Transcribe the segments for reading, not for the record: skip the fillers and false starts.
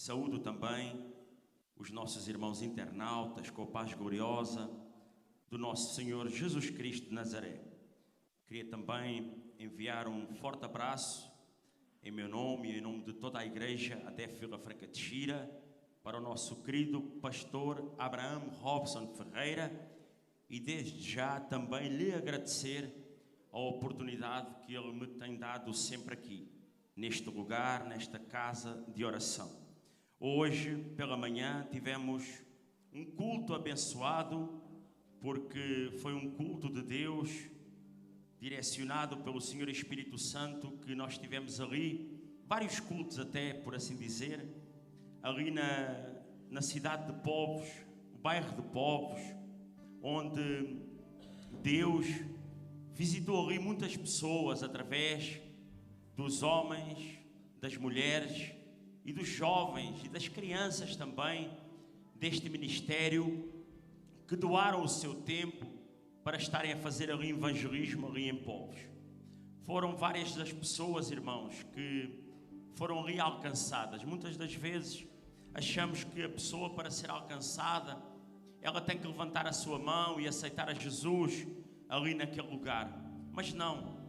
Saúdo também os nossos irmãos internautas com a paz gloriosa do nosso Senhor Jesus Cristo de Nazaré. Queria também enviar um forte abraço em meu nome e em nome de toda a igreja ADEF Vila Franca de Xira para o nosso querido pastor Abraham Robson Ferreira e desde já também lhe agradecer a oportunidade que ele me tem dado sempre aqui, neste lugar, nesta casa de oração. Hoje, pela manhã, tivemos um culto abençoado, porque foi um culto de Deus, direcionado pelo Senhor Espírito Santo, que nós tivemos ali, vários cultos até, por assim dizer, ali na cidade de Povos, o bairro de Povos, onde Deus visitou ali muitas pessoas através dos homens, das mulheres e dos jovens e das crianças também deste ministério que doaram o seu tempo para estarem a fazer ali evangelismo ali em Povos. Foram várias das pessoas, irmãos, que foram ali alcançadas. Muitas das vezes achamos que a pessoa, para ser alcançada, ela tem que levantar a sua mão e aceitar a Jesus ali naquele lugar. Mas não.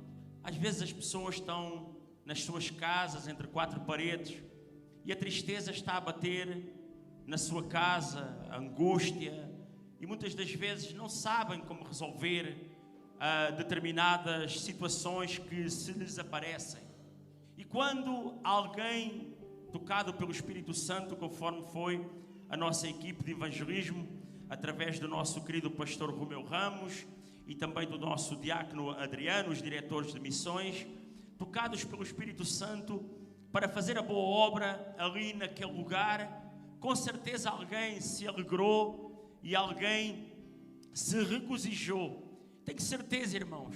Às vezes as pessoas estão nas suas casas, entre quatro paredes, e a tristeza está a bater na sua casa, a angústia, e muitas das vezes não sabem como resolver determinadas situações que se lhes aparecem. E quando alguém, tocado pelo Espírito Santo, conforme foi a nossa equipe de evangelismo, através do nosso querido pastor Romeu Ramos e também do nosso diácono Adriano, os diretores de missões, tocados pelo Espírito Santo para fazer a boa obra ali naquele lugar, com certeza alguém se alegrou e alguém se regozijou. Tenho certeza, irmãos,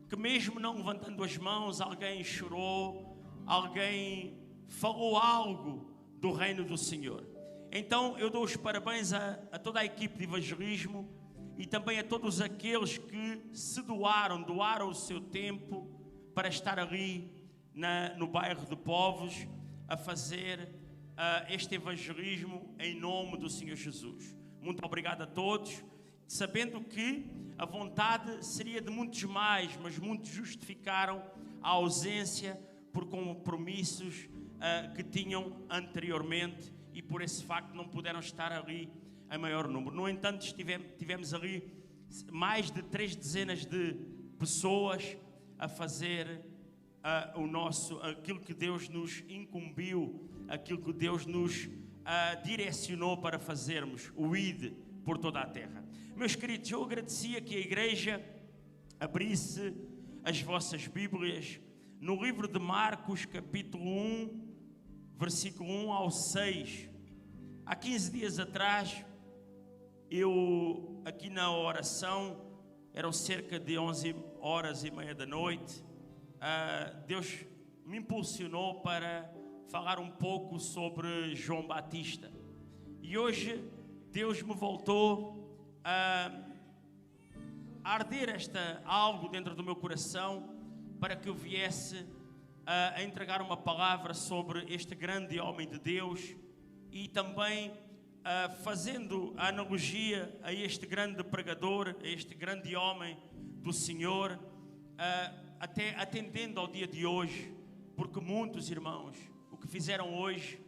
que mesmo não levantando as mãos, alguém chorou, alguém falou algo do reino do Senhor. Então eu dou os parabéns a toda a equipe de evangelismo e também a todos aqueles que se doaram o seu tempo para estar ali no bairro de Povos a fazer este evangelismo em nome do Senhor Jesus. Muito obrigado a todos, sabendo que a vontade seria de muitos mais, mas muitos justificaram a ausência por compromissos que tinham anteriormente e por esse facto não puderam estar ali em maior número. No entanto, tivemos ali mais de 3 dezenas de pessoas a fazer aquilo que Deus nos incumbiu, aquilo que Deus nos direcionou para fazermos, o ID por toda a terra. Meus queridos, eu agradecia que a igreja abrisse as vossas Bíblias no livro de Marcos, capítulo 1, versículo 1 ao 6. Há 15 dias atrás, eu aqui na oração, eram cerca de 11h30 da noite, Deus me impulsionou para falar um pouco sobre João Batista. E hoje Deus me voltou a arder algo dentro do meu coração para que eu viesse a entregar uma palavra sobre este grande homem de Deus e também fazendo a analogia a este grande pregador, a este grande homem do Senhor, até atendendo ao dia de hoje, porque muitos irmãos, o que fizeram hoje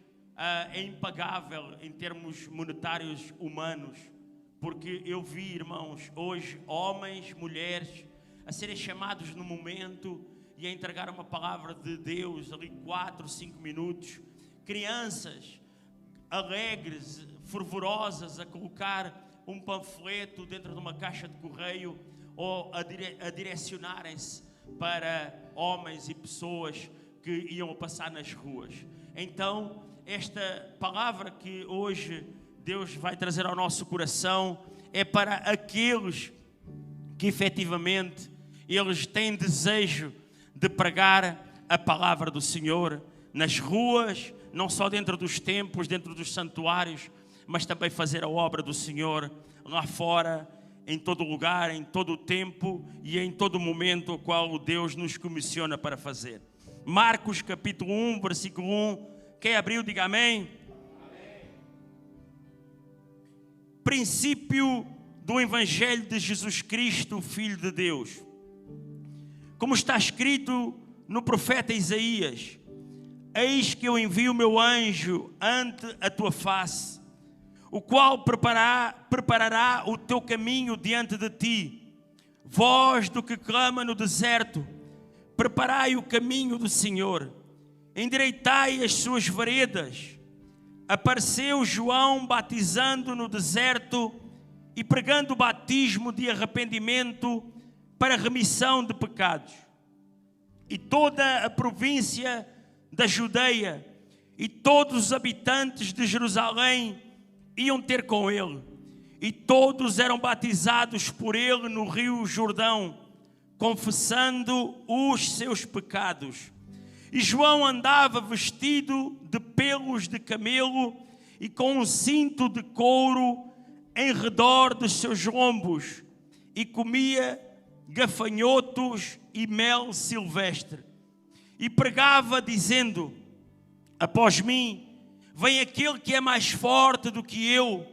é impagável em termos monetários humanos, porque eu vi, irmãos, hoje homens, mulheres a serem chamados no momento e a entregar uma palavra de Deus ali 4, 5 minutos, crianças alegres, fervorosas a colocar um panfleto dentro de uma caixa de correio ou a direcionarem-se para homens e pessoas que iam passar nas ruas. Então, esta palavra que hoje Deus vai trazer ao nosso coração é para aqueles que efetivamente eles têm desejo de pregar a palavra do Senhor nas ruas, não só dentro dos templos, dentro dos santuários, mas também fazer a obra do Senhor lá fora, em todo lugar, em todo o tempo e em todo momento o qual Deus nos comissiona para fazer. Marcos capítulo 1, versículo 1. Quem abriu, diga amém. princípio do Evangelho de Jesus Cristo, Filho de Deus. Como está escrito no profeta Isaías: eis que eu envio o meu anjo ante a tua face, o qual preparará o teu caminho diante de ti. Voz do que clama no deserto, preparai o caminho do Senhor, endireitai as suas veredas. Apareceu João batizando no deserto e pregando o batismo de arrependimento para remissão de pecados. E toda a província da Judeia e todos os habitantes de Jerusalém iam ter com ele, e todos eram batizados por ele no rio Jordão, confessando os seus pecados. E João andava vestido de pelos de camelo e com um cinto de couro em redor dos seus lombos, e comia gafanhotos e mel silvestre. E pregava dizendo: após mim vem aquele que é mais forte do que eu,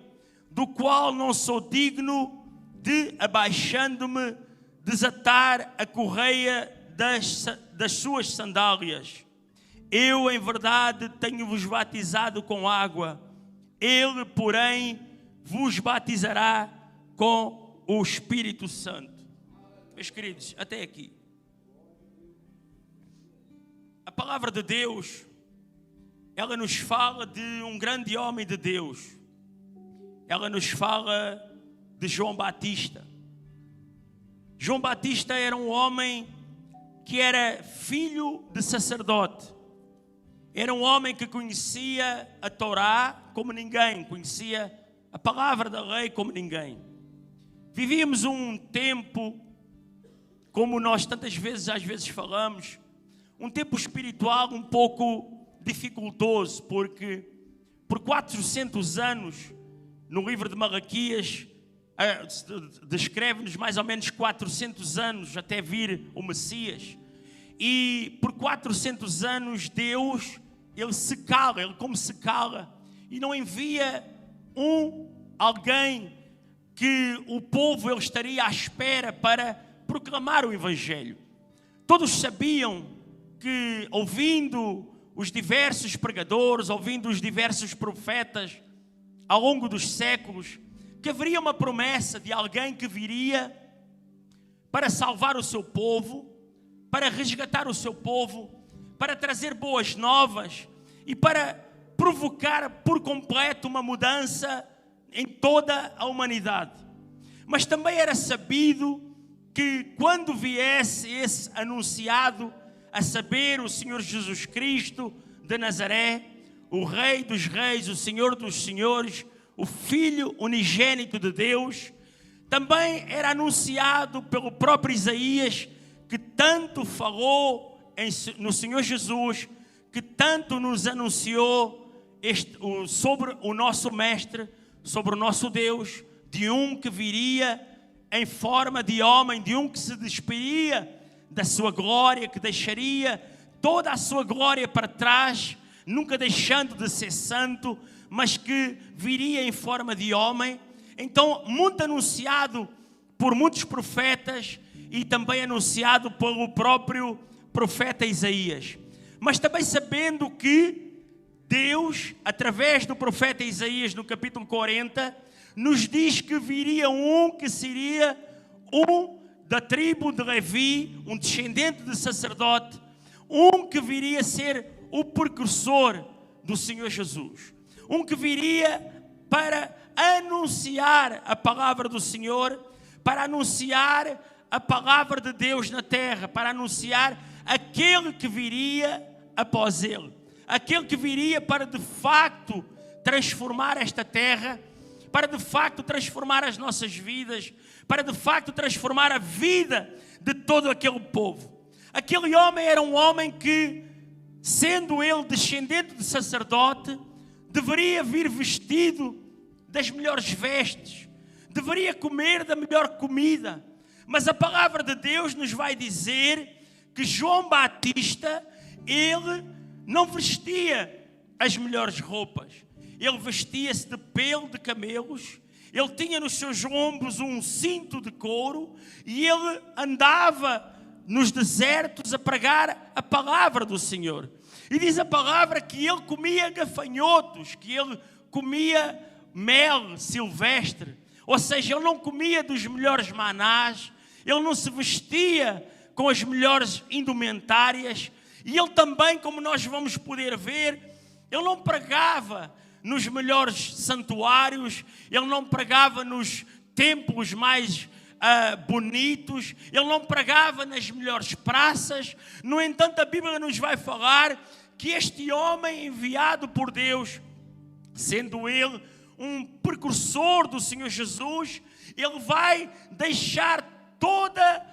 do qual não sou digno de, abaixando-me, desatar a correia das suas sandálias. Eu, em verdade, tenho-vos batizado com água. Ele, porém, vos batizará com o Espírito Santo. Meus queridos, até aqui. A palavra de Deus, ela nos fala de um grande homem de Deus. Ela nos fala de João Batista. João Batista era um homem que era filho de sacerdote. Era um homem que conhecia a Torá como ninguém, conhecia a palavra da lei como ninguém. Vivíamos um tempo, como nós tantas vezes, às vezes falamos, um tempo espiritual um pouco dificultoso, porque por 400 anos, no livro de Malaquias, descreve-nos mais ou menos 400 anos até vir o Messias. E por 400 anos Deus, Ele se cala, Ele como se cala, e não envia alguém que o povo ele estaria à espera para proclamar o Evangelho. Todos sabiam que, ouvindo os diversos pregadores, ouvindo os diversos profetas ao longo dos séculos, que haveria uma promessa de alguém que viria para salvar o seu povo, para resgatar o seu povo, para trazer boas novas e para provocar por completo uma mudança em toda a humanidade. Mas também era sabido que quando viesse esse anunciado, a saber, o Senhor Jesus Cristo de Nazaré, o Rei dos Reis, o Senhor dos Senhores, o Filho unigênito de Deus, também era anunciado pelo próprio Isaías, que tanto falou no Senhor Jesus, que tanto nos anunciou sobre o nosso Mestre, sobre o nosso Deus, de um que viria em forma de homem, de um que se despiria da sua glória, que deixaria toda a sua glória para trás, nunca deixando de ser santo, mas que viria em forma de homem. Então, muito anunciado por muitos profetas e também anunciado pelo próprio profeta Isaías. Mas também sabendo que Deus, através do profeta Isaías, no capítulo 40, nos diz que viria um que seria da tribo de Levi, um descendente de sacerdote, um que viria ser o precursor do Senhor Jesus, um que viria para anunciar a palavra do Senhor, para anunciar a palavra de Deus na terra, para anunciar aquele que viria após ele, aquele que viria para de facto transformar esta terra, para de facto transformar as nossas vidas, para de facto transformar a vida de todo aquele povo. Aquele homem era um homem que, sendo ele descendente de sacerdote, deveria vir vestido das melhores vestes, deveria comer da melhor comida. Mas a palavra de Deus nos vai dizer que João Batista, ele não vestia as melhores roupas. Ele vestia-se de pelo de camelos, ele tinha nos seus ombros um cinto de couro e ele andava nos desertos a pregar a palavra do Senhor. E diz a palavra que ele comia gafanhotos, que ele comia mel silvestre. Ou seja, ele não comia dos melhores manás, ele não se vestia com as melhores indumentárias. E ele também, como nós vamos poder ver, ele não pregava nos melhores santuários, ele não pregava nos templos mais bonitos, ele não pregava nas melhores praças. No entanto, a Bíblia nos vai falar que este homem enviado por Deus, sendo ele um precursor do Senhor Jesus, ele vai deixar toda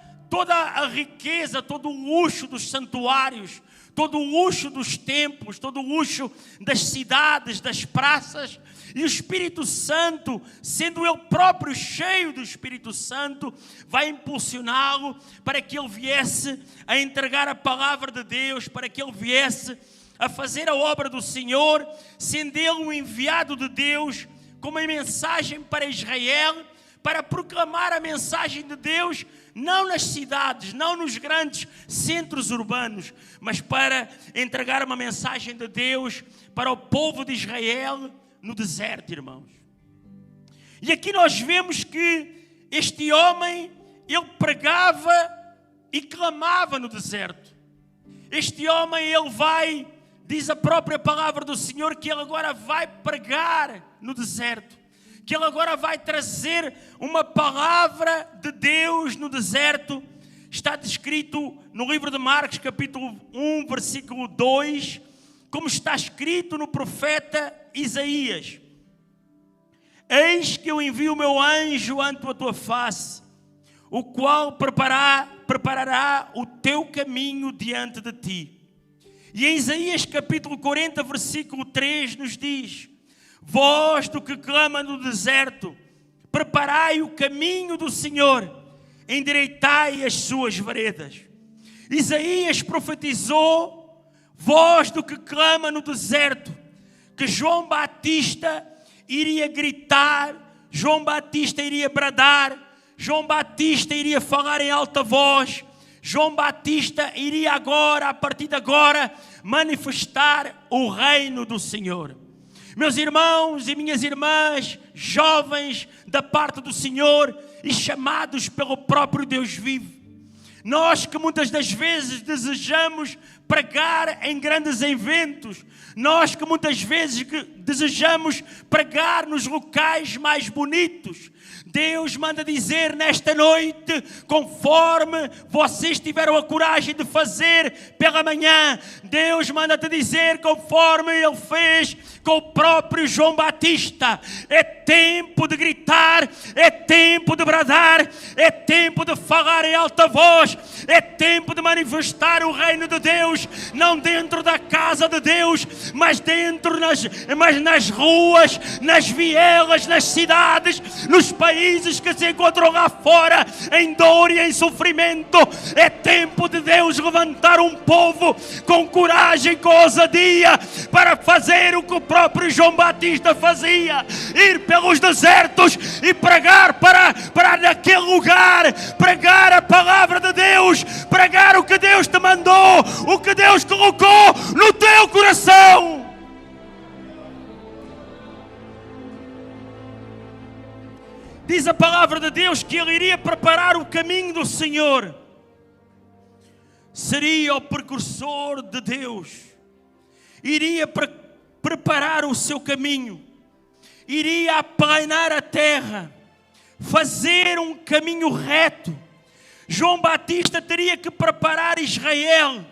a riqueza, todo o luxo dos santuários, todo o luxo dos templos, todo o luxo das cidades, das praças. E o Espírito Santo, sendo ele próprio cheio do Espírito Santo, vai impulsioná-lo para que ele viesse a entregar a palavra de Deus, para que ele viesse a fazer a obra do Senhor, sendo ele um enviado de Deus com uma mensagem para Israel, para proclamar a mensagem de Deus, não nas cidades, não nos grandes centros urbanos, mas para entregar uma mensagem de Deus para o povo de Israel no deserto, irmãos. E aqui nós vemos que este homem, ele pregava e clamava no deserto. Este homem, ele vai, diz a própria palavra do Senhor, que ele agora vai pregar no deserto, que ele agora vai trazer uma palavra de Deus no deserto. Está descrito no livro de Marcos, capítulo 1, versículo 2, como está escrito no profeta Isaías: eis que eu envio o meu anjo ante a tua face, o qual preparará o teu caminho diante de ti. E em Isaías capítulo 40, versículo 3 nos diz: vós do que clama no deserto, preparai o caminho do Senhor, endireitai as suas veredas. Isaías profetizou: vós do que clama no deserto, que João Batista iria gritar, João Batista iria bradar, João Batista iria falar em alta voz, João Batista iria agora, a partir de agora, manifestar o reino do Senhor. Meus irmãos e minhas irmãs, jovens da parte do Senhor e chamados pelo próprio Deus vivo, nós que muitas das vezes desejamos pregar em grandes eventos, nós que muitas vezes desejamos pregar nos locais mais bonitos, Deus manda dizer nesta noite, conforme vocês tiveram a coragem de fazer pela manhã, Deus manda te dizer, conforme Ele fez com o próprio João Batista: é tempo de gritar, é tempo de bradar, é tempo de falar em alta voz, é tempo de manifestar o reino de Deus, não dentro da casa de Deus, mas nas ruas, nas vielas, nas cidades, nos países que se encontram lá fora, em dor e em sofrimento. É tempo de Deus levantar um povo com coragem, com ousadia, para fazer o que o próprio João Batista fazia: ir pelos desertos e pregar para naquele lugar, pregar a palavra de Deus, pregar o que Deus te mandou, o que Deus colocou no teu coração. Diz a palavra de Deus que ele iria preparar o caminho do Senhor. Seria o precursor de Deus. Iria preparar o seu caminho. Iria aplanar a terra. Fazer um caminho reto. João Batista teria que preparar Israel.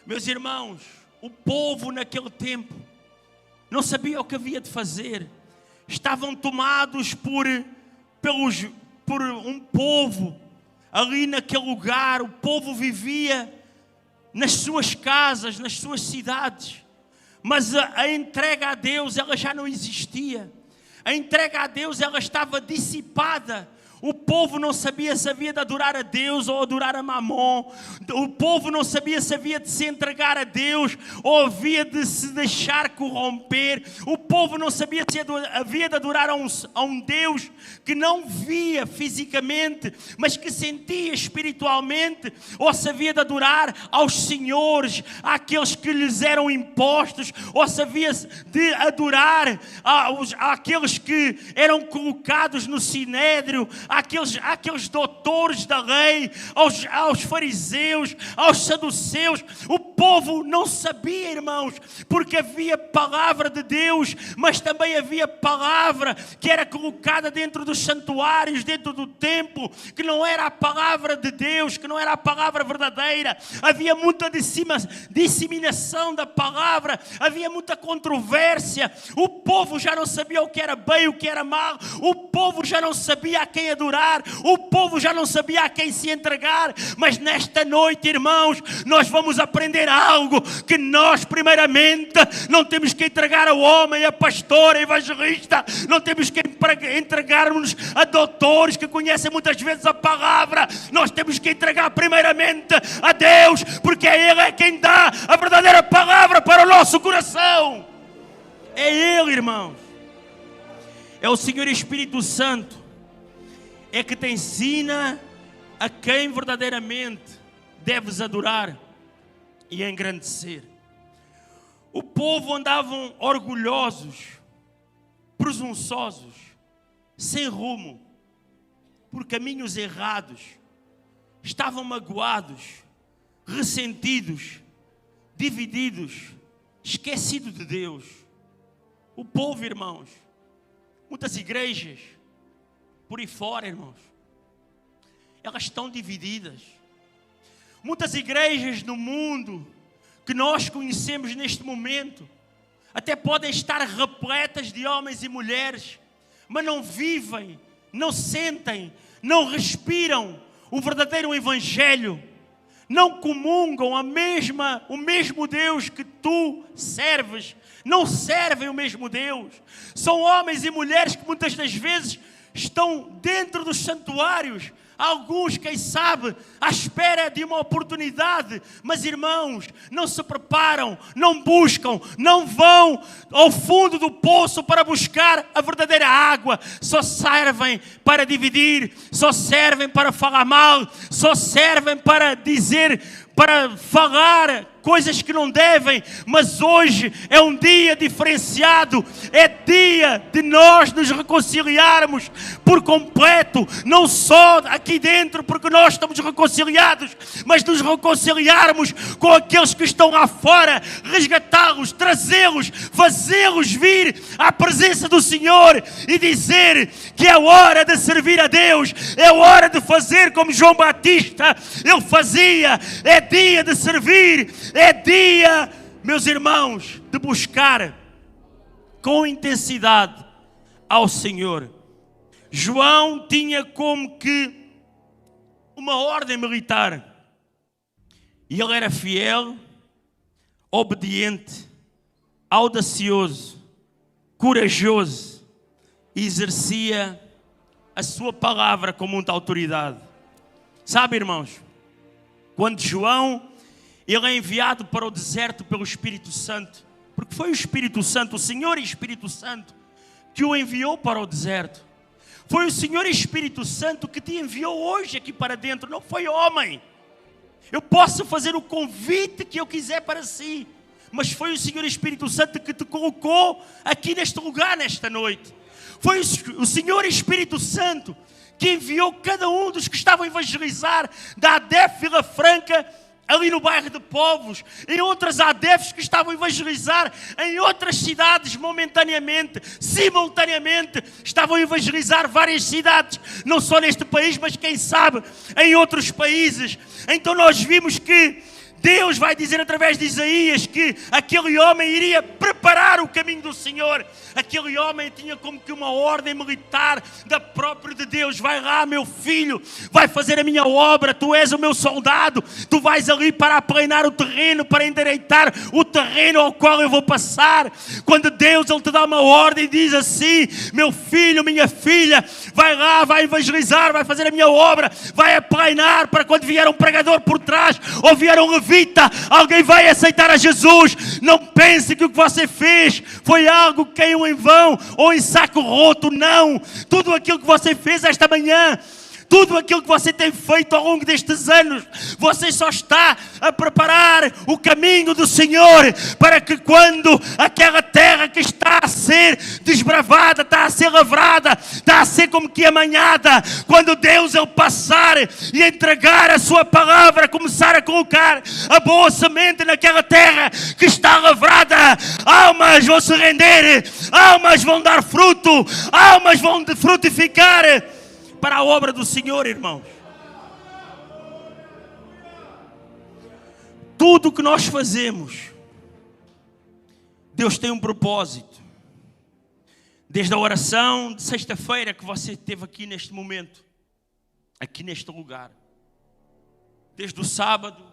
Meus irmãos, o povo naquele tempo não sabia o que havia de fazer. Estavam tomados por um povo ali naquele lugar. O povo vivia nas suas casas, nas suas cidades, mas a entrega a Deus, ela já não existia. A entrega a Deus, ela estava dissipada. O povo não sabia se havia de adorar a Deus ou adorar a Mamon. O povo não sabia se havia de se entregar a Deus ou havia de se deixar corromper. O povo não sabia se havia de adorar a um Deus que não via fisicamente, mas que sentia espiritualmente, ou se havia de adorar aos senhores, àqueles que lhes eram impostos, ou se havia de adorar àqueles que eram colocados no sinédrio, àqueles doutores da lei, aos fariseus, aos saduceus. O povo não sabia, irmãos, porque havia palavra de Deus, mas também havia palavra que era colocada dentro dos santuários, dentro do templo, que não era a palavra de Deus, que não era a palavra verdadeira. Havia muita disseminação da palavra, havia muita controvérsia. O povo já não sabia o que era bem, o que era mal. O povo já não sabia a quem adorar, o povo já não sabia a quem se entregar. Mas nesta noite, irmãos, nós vamos aprender algo, que nós primeiramente não temos que entregar ao homem, a pastor, a evangelista, não temos que entregar-nos a doutores que conhecem muitas vezes a palavra. Nós temos que entregar primeiramente a Deus, porque Ele é quem dá a verdadeira palavra para o nosso coração. É Ele, irmãos. É o Senhor Espírito Santo, é que te ensina a quem verdadeiramente deves adorar e engrandecer. O povo andavam orgulhosos, presunçosos, sem rumo, por caminhos errados. Estavam magoados, ressentidos, divididos, esquecidos de Deus. O povo, irmãos, muitas igrejas por aí fora, irmãos, elas estão divididas. Muitas igrejas no mundo que nós conhecemos neste momento até podem estar repletas de homens e mulheres, mas não vivem, não sentem, não respiram o verdadeiro evangelho, não comungam o mesmo Deus que tu serves, não servem o mesmo Deus. São homens e mulheres que muitas das vezes estão dentro dos santuários, alguns, quem sabe, à espera de uma oportunidade, mas irmãos, não se preparam, não buscam, não vão ao fundo do poço para buscar a verdadeira água. Só servem para dividir, só servem para falar mal, só servem para dizer, para falar coisas que não devem. Mas hoje é um dia diferenciado, é dia de nós nos reconciliarmos por completo, não só aqui dentro, porque nós estamos reconciliados, mas nos reconciliarmos com aqueles que estão lá fora, resgatá-los, trazê-los, fazê-los vir à presença do Senhor e dizer que é hora de servir a Deus, é hora de fazer como João Batista ele fazia. É dia de servir, é dia, meus irmãos, de buscar com intensidade ao Senhor. João tinha como que uma ordem militar e ele era fiel, obediente, audacioso, corajoso e exercia a sua palavra com muita autoridade. Sabe, irmãos, quando João ele é enviado para o deserto pelo Espírito Santo, porque foi o Espírito Santo, o Senhor Espírito Santo, que o enviou para o deserto. Foi o Senhor Espírito Santo que te enviou hoje aqui para dentro, não foi homem. Eu posso fazer o convite que eu quiser para si, mas foi o Senhor Espírito Santo que te colocou aqui neste lugar, nesta noite. Foi o Senhor Espírito Santo que enviou cada um dos que estavam a evangelizar da ADEF Vila Franca, ali no bairro de Povos, em outras ADEFs que estavam a evangelizar em outras cidades momentaneamente, simultaneamente, estavam a evangelizar várias cidades, não só neste país, mas quem sabe em outros países. Então nós vimos que Deus vai dizer através de Isaías que aquele homem iria preparar o caminho do Senhor. Aquele homem tinha como que uma ordem militar da própria de Deus. Vai lá, meu filho, vai fazer a minha obra, tu és o meu soldado, tu vais ali para aplanar o terreno, para endireitar o terreno ao qual eu vou passar. Quando Deus ele te dá uma ordem e diz assim: meu filho, minha filha, vai lá, vai evangelizar, vai fazer a minha obra, vai aplanar, para quando vier um pregador por trás ou vier um levita, alguém vai aceitar a Jesus. Não pense que o que você fez foi algo que caiu em vão ou em saco roto. Não, tudo aquilo que você fez esta manhã, tudo aquilo que você tem feito ao longo destes anos, você só está a preparar o caminho do Senhor, para que quando aquela terra que está a ser desbravada, está a ser lavrada, está a ser como que amanhada, quando Deus ele passar e entregar a sua palavra, começar a colocar a boa semente naquela terra que está lavrada, almas vão se render, almas vão dar fruto, almas vão frutificar para a obra do Senhor, irmãos. Tudo o que nós fazemos, Deus tem um propósito. Desde a oração de sexta-feira que você teve aqui neste momento, aqui neste lugar. Desde o sábado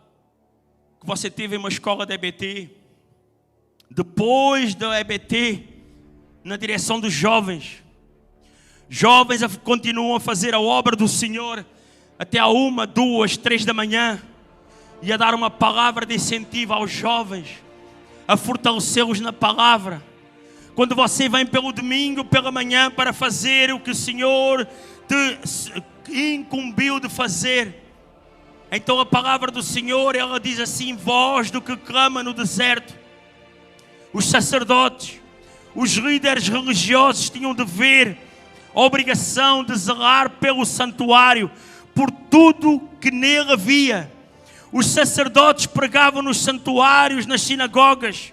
que você teve em uma escola da EBT. Depois da EBT, na direção dos jovens. Jovens continuam a fazer a obra do Senhor até a 1, 2, 3 da manhã e a dar uma palavra de incentivo aos jovens, a fortalecê-los na palavra. Quando você vem pelo domingo, pela manhã, para fazer o que o Senhor te incumbiu de fazer, então a palavra do Senhor, ela diz assim: voz do que clama no deserto. Os sacerdotes, os líderes religiosos tinham de ver a obrigação de zelar pelo santuário, por tudo que nele havia. Os sacerdotes pregavam nos santuários, nas sinagogas.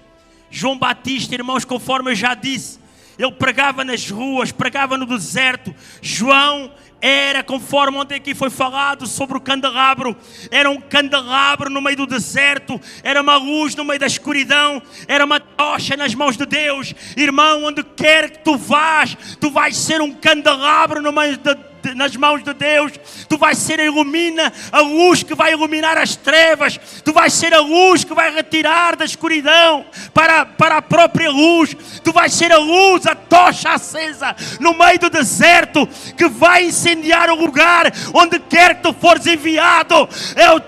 João Batista, irmãos, conforme eu já disse, ele pregava nas ruas, pregava no deserto. João era, conforme ontem aqui foi falado sobre o candelabro, era um candelabro no meio do deserto, era uma luz no meio da escuridão, era uma tocha nas mãos de Deus. Irmão, onde quer que tu vás, tu vais ser um candelabro no meio nas mãos de Deus. Tu vais ser a luz que vai iluminar as trevas. Tu vais ser a luz que vai retirar da escuridão para a própria luz. Tu vais ser a luz, a tocha acesa no meio do deserto, que vai incendiar o lugar onde quer que tu fores enviado.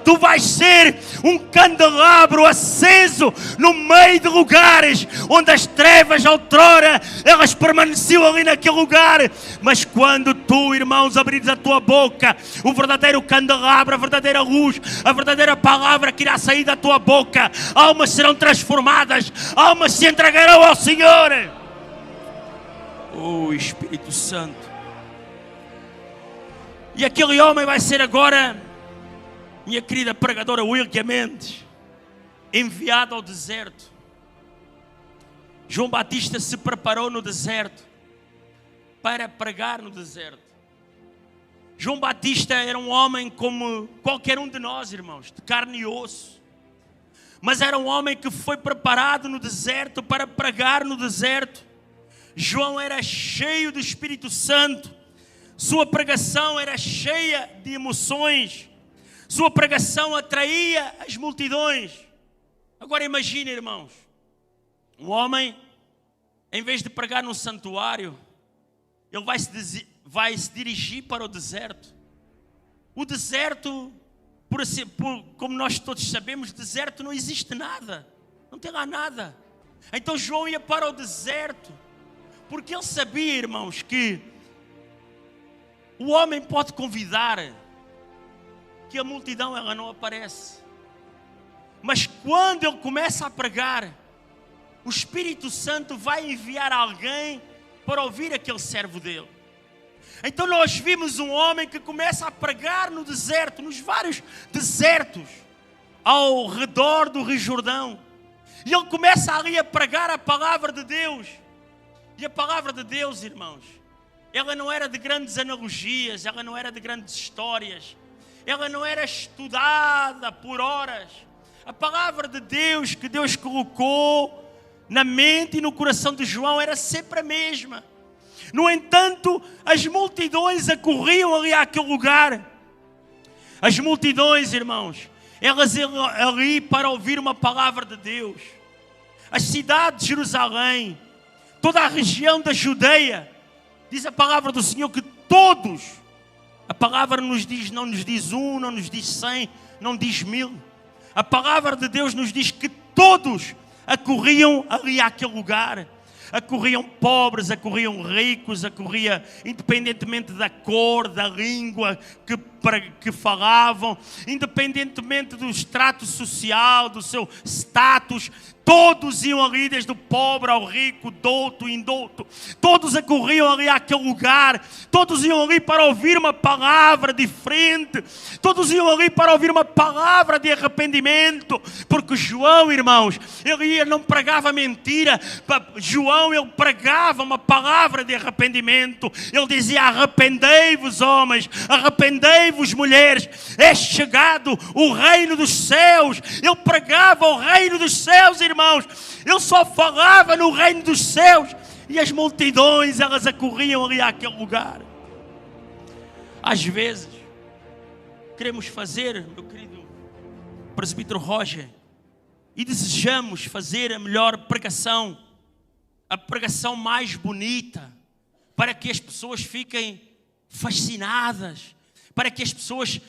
Tu vais ser um candelabro aceso no meio de lugares onde as trevas outrora elas permaneciam ali naquele lugar. Mas quando tu, irmão, abrires a tua boca, o verdadeiro candelabro, a verdadeira luz, a verdadeira palavra que irá sair da tua boca, almas serão transformadas, almas se entregarão ao Senhor. Oh, Espírito Santo. E aquele homem vai ser agora, minha querida pregadora Wilkia Mendes, enviado ao deserto. João Batista se preparou no deserto para pregar no deserto. João Batista era um homem como qualquer um de nós, irmãos, de carne e osso. Mas era um homem que foi preparado no deserto para pregar no deserto. João era cheio do Espírito Santo. Sua pregação era cheia de emoções. Sua pregação atraía as multidões. Agora imagine, irmãos, um homem, em vez de pregar num santuário, ele vai se dirigir para o deserto. O deserto, como nós todos sabemos, deserto não existe nada. Não tem lá nada. Então João ia para o deserto, porque ele sabia, irmãos, que o homem pode convidar, que a multidão ela não aparece. Mas quando ele começa a pregar, o Espírito Santo vai enviar alguém para ouvir aquele servo dele. Então nós vimos um homem que começa a pregar no deserto, nos vários desertos ao redor do Rio Jordão. E ele começa ali a pregar a palavra de Deus. E a palavra de Deus, irmãos, ela não era de grandes analogias, ela não era de grandes histórias, ela não era estudada por horas. A palavra de Deus que Deus colocou na mente e no coração de João era sempre a mesma. No entanto, as multidões acorriam ali àquele lugar. As multidões, irmãos, elas iam ali para ouvir uma palavra de Deus. A cidade de Jerusalém, toda a região da Judeia, diz a palavra do Senhor que todos, a palavra nos diz, não nos diz 1, não nos diz 100, não diz 1000. A palavra de Deus nos diz que todos acorriam ali àquele lugar. Acorriam pobres, acorriam ricos, acorria independentemente da cor, da língua que falavam, independentemente do extrato social, do seu status, todos iam ali, desde o pobre ao rico, douto e indouto, todos acorriam ali àquele lugar, todos iam ali para ouvir uma palavra diferente, todos iam ali para ouvir uma palavra de arrependimento, porque João, irmãos, ele não pregava mentira. João, ele pregava uma palavra de arrependimento. Ele dizia: arrependei-vos, homens, arrependei-vos, mulheres, é chegado o reino dos céus. Ele pregava o reino dos céus, irmãos. Ele só falava no reino dos céus, e as multidões, elas acorriam ali àquele lugar. Às vezes queremos fazer, meu querido presbítero Roger, e desejamos fazer a melhor pregação, a pregação mais bonita, para que as pessoas fiquem fascinadas, para que as pessoas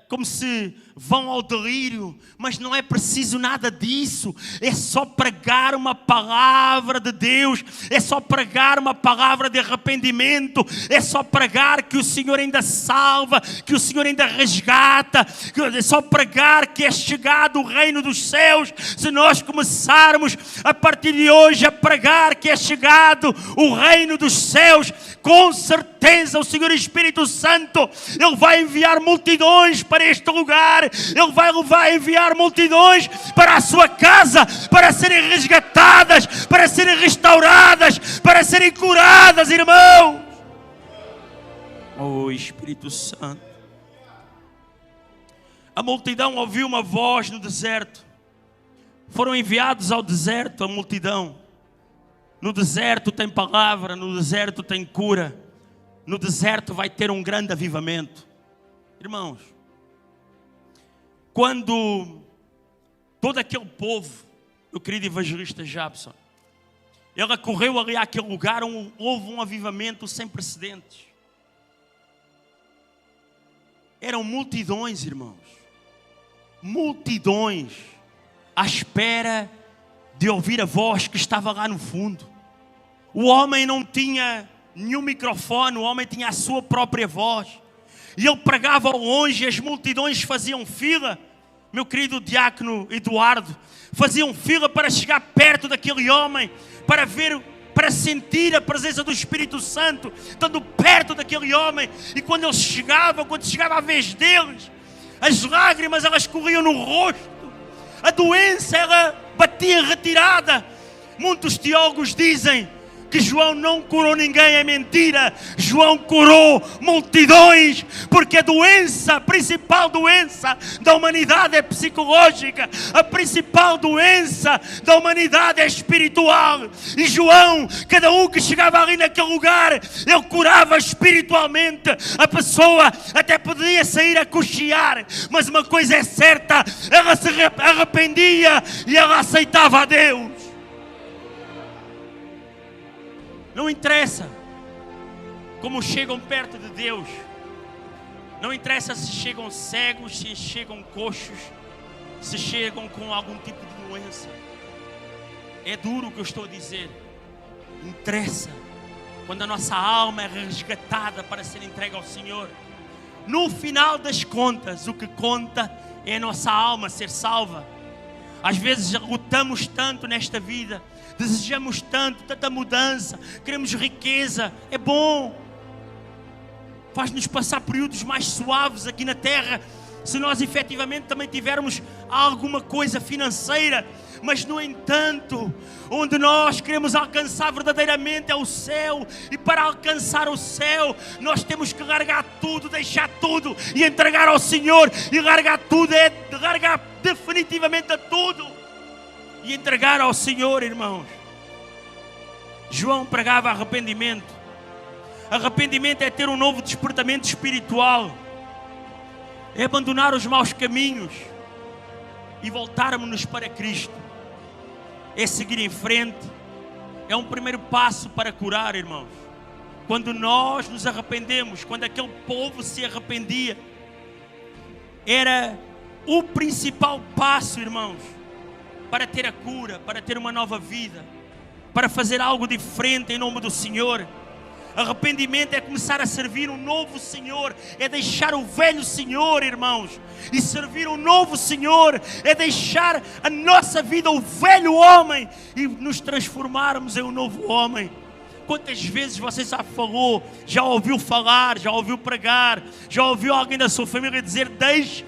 como se vão ao delírio, mas não é preciso nada disso. É só pregar uma palavra de Deus, é só pregar uma palavra de arrependimento, é só pregar que o Senhor ainda salva, que o Senhor ainda resgata, é só pregar que é chegado o reino dos céus. Se nós começarmos a partir de hoje a pregar que é chegado o reino dos céus, com certeza o Senhor Espírito Santo, Ele vai enviar multidões para este lugar. Ele vai enviar multidões para a sua casa, para serem resgatadas, para serem restauradas, para serem curadas, irmãos. Oh, Espírito Santo. A multidão ouviu uma voz no deserto. Foram enviados ao deserto a multidão. No deserto tem palavra, no deserto tem cura, no deserto vai ter um grande avivamento. Irmãos, quando todo aquele povo, meu querido evangelista Jabson, ele correu ali àquele lugar, houve um avivamento sem precedentes. Eram multidões, irmãos, multidões, à espera de ouvir a voz que estava lá no fundo. O homem não tinha nenhum microfone, o homem tinha a sua própria voz. E ele pregava ao longe, as multidões faziam fila. Meu querido diácono Eduardo, faziam fila para chegar perto daquele homem, para ver, para sentir a presença do Espírito Santo, estando perto daquele homem. E quando eles chegavam, quando chegava a vez deles, as lágrimas, elas corriam no rosto, a doença, ela batia em retirada. Muitos teólogos dizem que João não curou ninguém, é mentira. João curou multidões, porque a principal doença da humanidade é psicológica, a principal doença da humanidade é espiritual. E João, cada um que chegava ali naquele lugar, ele curava espiritualmente. A pessoa até podia sair a cochear, mas uma coisa é certa, ela se arrependia e ela aceitava a Deus. Não interessa como chegam perto de Deus. Não interessa se chegam cegos, se chegam coxos, se chegam com algum tipo de doença. É duro o que eu estou a dizer. Interessa quando a nossa alma é resgatada para ser entregue ao Senhor. No final das contas, o que conta é a nossa alma ser salva. Às vezes lutamos tanto nesta vida, desejamos tanto, tanta mudança, queremos riqueza, é bom, faz-nos passar períodos mais suaves aqui na terra, se nós efetivamente também tivermos alguma coisa financeira, Mas, no entanto, onde nós queremos alcançar verdadeiramente é o céu. E para alcançar o céu, nós temos que largar tudo, deixar tudo e entregar ao Senhor. E largar tudo é largar definitivamente a tudo e entregar ao Senhor, irmãos. João pregava arrependimento. Arrependimento é ter um novo despertamento espiritual. É abandonar os maus caminhos e voltarmos-nos para Cristo. É seguir em frente. É um primeiro passo para curar, irmãos. Quando nós nos arrependemos, quando aquele povo se arrependia, era o principal passo, irmãos, para ter a cura, para ter uma nova vida, para fazer algo diferente em nome do Senhor. Arrependimento é começar a servir um novo Senhor, é deixar o velho Senhor, irmãos, e servir um novo Senhor, é deixar a nossa vida, o velho homem, e nos transformarmos em um novo homem. Quantas vezes você já falou, já ouviu falar, já ouviu pregar, já ouviu alguém da sua família dizer: deixa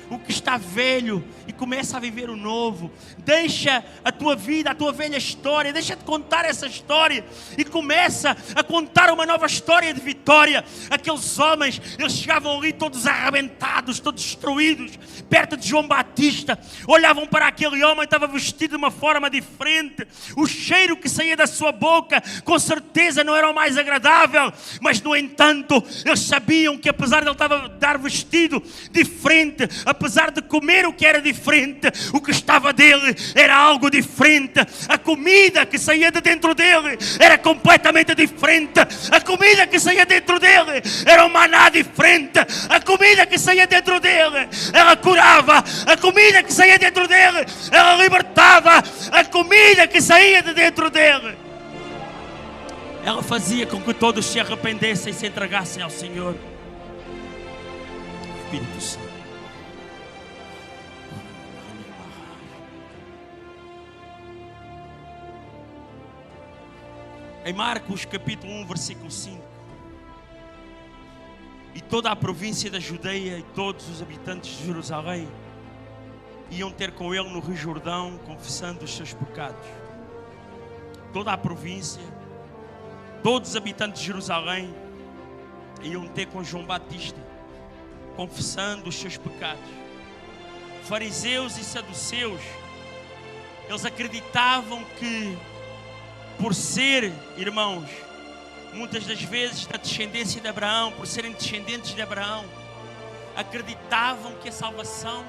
o que está velho e começa a viver o novo. Deixa a tua vida, a tua velha história, deixa de contar essa história e começa a contar uma nova história de vitória. Aqueles homens, eles chegavam ali todos arrebentados, todos destruídos, perto de João Batista, olhavam para aquele homem, estava vestido de uma forma diferente, o cheiro que saía da sua boca com certeza não era o mais agradável, mas no entanto eles sabiam que apesar de ele estar vestido diferente, apesar de comer o que era diferente, o que estava dele era algo diferente. A comida que saía de dentro dele era completamente diferente. A comida que saía dentro dele era um maná diferente. A comida que saía dentro dele, ela curava. A comida que saía dentro dele, ela libertava. A comida que saía de dentro dele, ela fazia com que todos se arrependessem e se entregassem ao Senhor. Espírito Santo. Em Marcos capítulo 1, versículo 5. E toda a província da Judeia e todos os habitantes de Jerusalém iam ter com ele no Rio Jordão, confessando os seus pecados. Toda a província, todos os habitantes de Jerusalém iam ter com João Batista, confessando os seus pecados. Fariseus e saduceus, eles acreditavam que, por ser, irmãos, muitas das vezes da descendência de Abraão, por serem descendentes de Abraão, acreditavam que a salvação,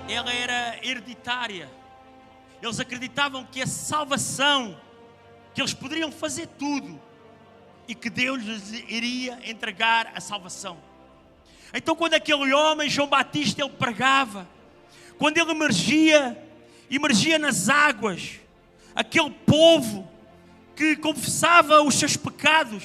ela era hereditária. Eles acreditavam que a salvação, que eles poderiam fazer tudo e que Deus lhes iria entregar a salvação. Então, quando aquele homem, João Batista, ele pregava, quando ele emergia nas águas, aquele povo que confessava os seus pecados,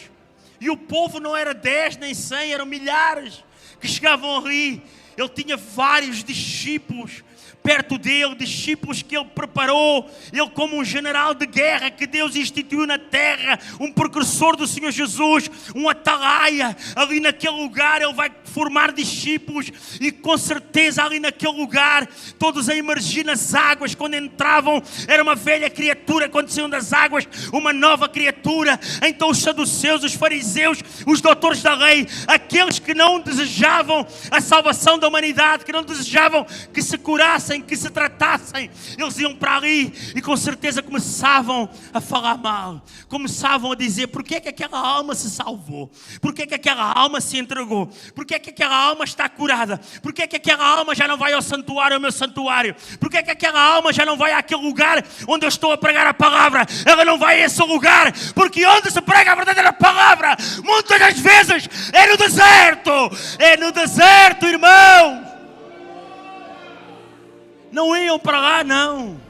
e o povo não era 10 nem 100, eram milhares que chegavam ali. Ele tinha vários discípulos perto dele, discípulos que ele preparou, ele como um general de guerra que Deus instituiu na terra, um precursor do Senhor Jesus, um atalaia. Ali naquele lugar ele vai formar discípulos, e com certeza ali naquele lugar, todos a emergir nas águas. Quando entravam era uma velha criatura, quando saíam das águas uma nova criatura. Então os saduceus, os fariseus, os doutores da lei, aqueles que não desejavam a salvação da humanidade, que não desejavam que se curassem, que se tratassem, eles iam para ali e com certeza começavam a falar mal, começavam a dizer: porque é que aquela alma se salvou? Porque é que aquela alma se entregou? Porque é que aquela alma está curada? Porque é que aquela alma já não vai ao santuário, ao meu santuário? Porque é que aquela alma já não vai àquele lugar onde eu estou a pregar a palavra? Ela não vai a esse lugar, porque onde se prega a verdadeira palavra, muitas das vezes é no deserto. É no deserto, irmão. Não iam para lá, não,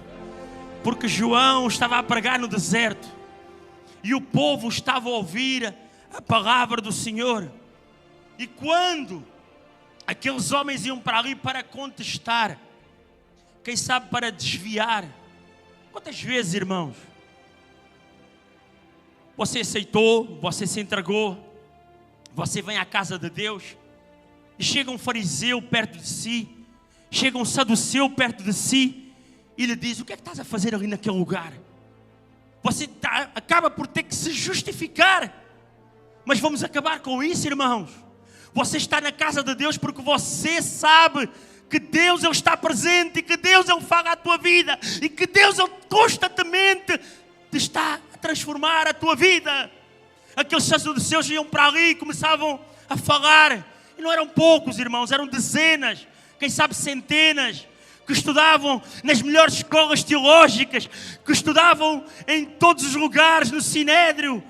porque João estava a pregar no deserto e o povo estava a ouvir a palavra do Senhor. E quando aqueles homens iam para ali para contestar, quem sabe para desviar, quantas vezes, irmãos, você aceitou, você se entregou, você vem à casa de Deus e chega um fariseu perto de si, chega um saduceu perto de si e lhe diz: o que é que estás a fazer ali naquele lugar? Você acaba por ter que se justificar. Mas vamos acabar com isso, irmãos. Você está na casa de Deus porque você sabe que Deus Ele está presente, e que Deus Ele fala a tua vida, e que Deus Ele constantemente te está a transformar a tua vida. Aqueles sacerdotes iam para ali e começavam a falar, e não eram poucos, irmãos, eram dezenas, quem sabe centenas, que estudavam nas melhores escolas teológicas, que estudavam em todos os lugares, no Sinédrio,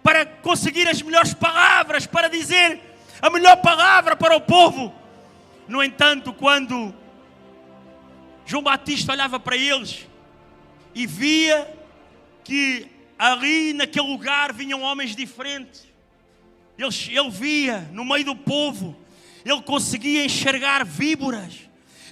para conseguir as melhores palavras, para dizer a melhor palavra para o povo. No entanto, quando João Batista olhava para eles e via que ali naquele lugar vinham homens diferentes, ele via no meio do povo, ele conseguia enxergar víboras,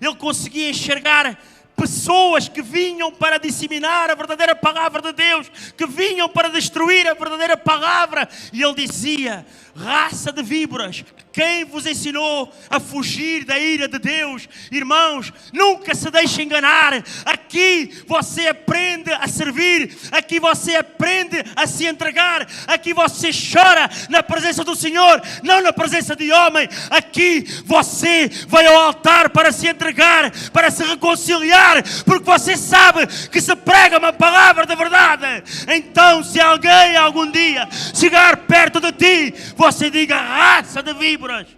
ele conseguia enxergar pessoas que vinham para disseminar a verdadeira palavra de Deus, que vinham para destruir a verdadeira palavra. E ele dizia: raça de víboras, quem vos ensinou a fugir da ira de Deus? Irmãos, nunca se deixe enganar. Aqui você aprende a servir, aqui você aprende a se entregar, aqui você chora na presença do Senhor, não na presença de homem. Aqui você vai ao altar para se entregar, para se reconciliar, porque você sabe que se prega uma palavra de verdade. Então, se alguém algum dia chegar perto de ti, você diga: raça de víboras,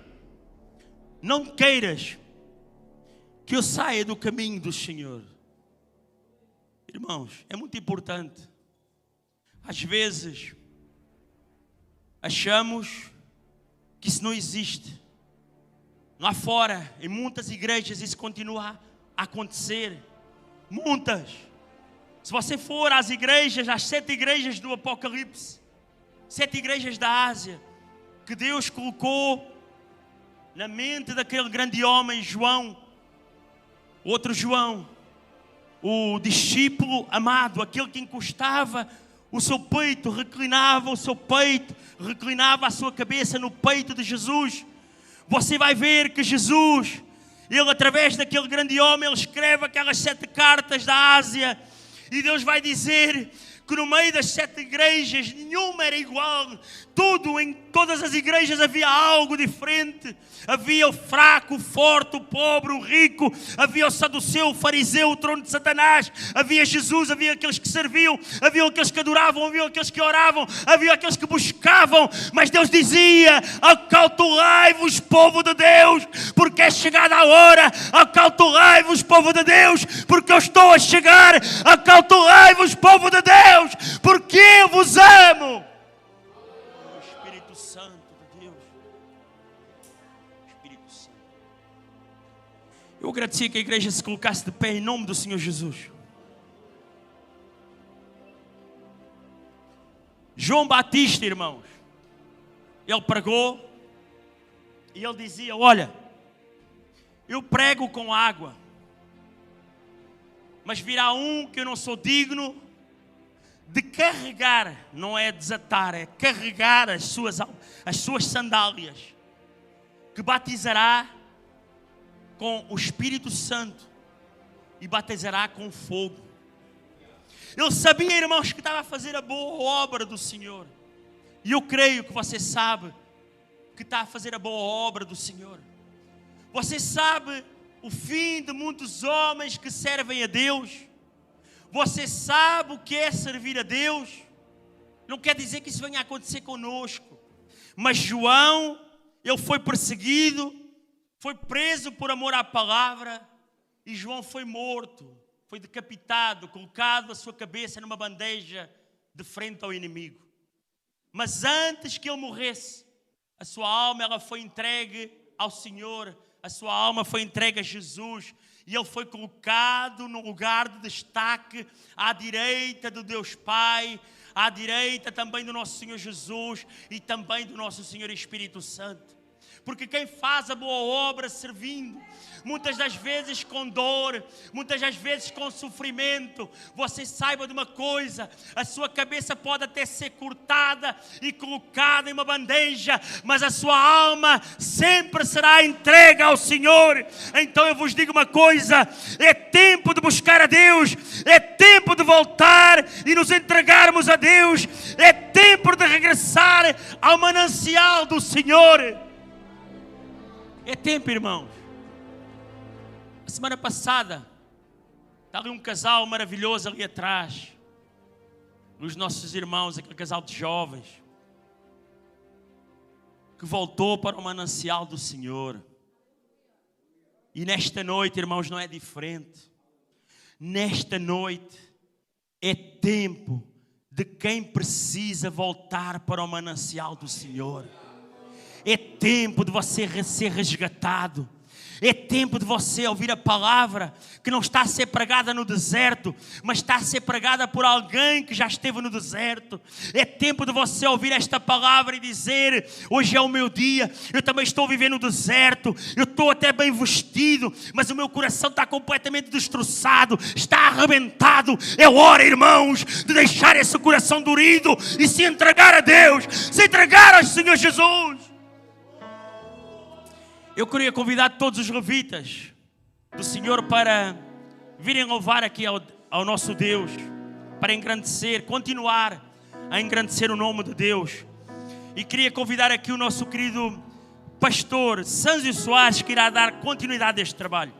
não queiras que eu saia do caminho do Senhor. Irmãos, é muito importante. Às vezes achamos que isso não existe. Lá fora, em muitas igrejas, isso continua a acontecer. Muitas. Se você for às igrejas, às 7 igrejas do Apocalipse, 7 igrejas da Ásia, que Deus colocou na mente daquele grande homem, João, outro João, o discípulo amado, aquele que encostava o seu peito, reclinava o seu peito, reclinava a sua cabeça no peito de Jesus. Você vai ver que Jesus, ele através daquele grande homem, ele escreve aquelas 7 cartas da Ásia, e Deus vai dizer que no meio das 7 igrejas nenhuma era igual. Em todas as igrejas havia algo diferente. Havia o fraco, o forte, o pobre, o rico. Havia o saduceu, o fariseu, o trono de Satanás. Havia Jesus, havia aqueles que serviam, havia aqueles que adoravam, havia aqueles que oravam, havia aqueles que buscavam. Mas Deus dizia: acautelai-vos, povo de Deus, porque é chegada a hora. Acautelai-vos, povo de Deus, porque eu estou a chegar. Acautelai-vos, povo de Deus, porque eu vos amo. Eu agradecia que a igreja se colocasse de pé em nome do Senhor Jesus. João Batista, irmãos, ele pregou e ele dizia: olha, eu prego com água, mas virá um que eu não sou digno de carregar, não é desatar, é carregar as suas sandálias, que batizará com o Espírito Santo e batizará com fogo. Ele sabia, irmãos, que estava a fazer a boa obra do Senhor. E eu creio que você sabe que está a fazer a boa obra do Senhor. Você sabe o fim de muitos homens que servem a Deus. Você sabe o que é servir a Deus. Não quer dizer que isso venha a acontecer conosco. Mas João, ele foi perseguido, foi preso por amor à palavra, e João foi morto, foi decapitado, colocado a sua cabeça numa bandeja de frente ao inimigo. Mas antes que ele morresse, a sua alma ela foi entregue ao Senhor, a sua alma foi entregue a Jesus, e ele foi colocado num lugar de destaque à direita do Deus Pai, à direita também do nosso Senhor Jesus e também do nosso Senhor Espírito Santo. Porque quem faz a boa obra servindo, muitas das vezes com dor, muitas das vezes com sofrimento, você saiba de uma coisa: a sua cabeça pode até ser cortada e colocada em uma bandeja, mas a sua alma sempre será entregue ao Senhor. Então eu vos digo uma coisa: é tempo de buscar a Deus, é tempo de voltar e nos entregarmos a Deus, é tempo de regressar ao manancial do Senhor. É tempo, irmãos. A semana passada, está ali um casal maravilhoso ali atrás, os nossos irmãos, aquele casal de jovens, que voltou para o manancial do Senhor. E nesta noite, irmãos, não é diferente. Nesta noite é tempo de quem precisa voltar para o manancial do Senhor. É tempo de você ser resgatado. É tempo de você ouvir a palavra que não está a ser pregada no deserto, mas está a ser pregada por alguém que já esteve no deserto. É tempo de você ouvir esta palavra e dizer: hoje é o meu dia, eu também estou vivendo no deserto, eu estou até bem vestido, mas o meu coração está completamente destroçado, está arrebentado. É hora, irmãos, de deixar esse coração dorido e se entregar a Deus, se entregar ao Senhor Jesus. Eu queria convidar todos os levitas do Senhor para virem louvar aqui ao nosso Deus, para engrandecer, continuar a engrandecer o nome de Deus. E queria convidar aqui o nosso querido pastor Sâncio Soares, que irá dar continuidade a este trabalho.